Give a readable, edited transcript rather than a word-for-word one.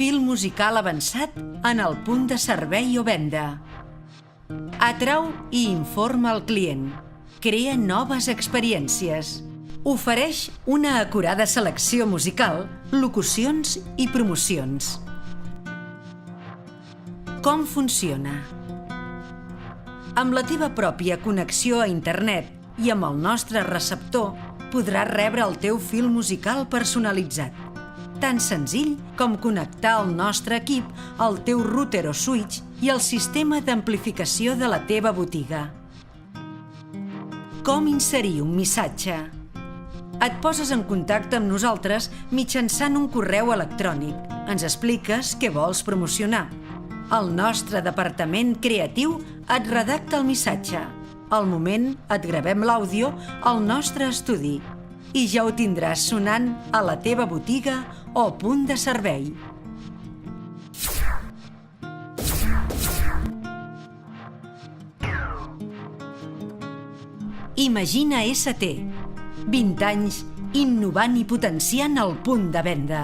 Fil musical avançat en el punt de servei o venda. Atrau i informa el client. Crea noves experiències. Ofereix una acurada selecció musical, locucions i promocions. Com funciona? Amb la teva pròpia connexió a internet i amb el nostre receptor podràs rebre el teu fil musical personalitzat. Tan senzill com connectar el nostre equip al teu router o switch i al sistema d'amplificació de la teva botiga. Com inserir un missatge? Et poses en contacte amb nosaltres mitjançant un correu electrònic. Ens expliques què vols promocionar. El nostre departament creatiu et redacta el missatge. Al moment et gravem l'àudio al nostre estudi i ja ho tindràs sonant a la teva botiga o punt de servei. Imagina ST. 20 anys innovant i potenciant el punt de venda.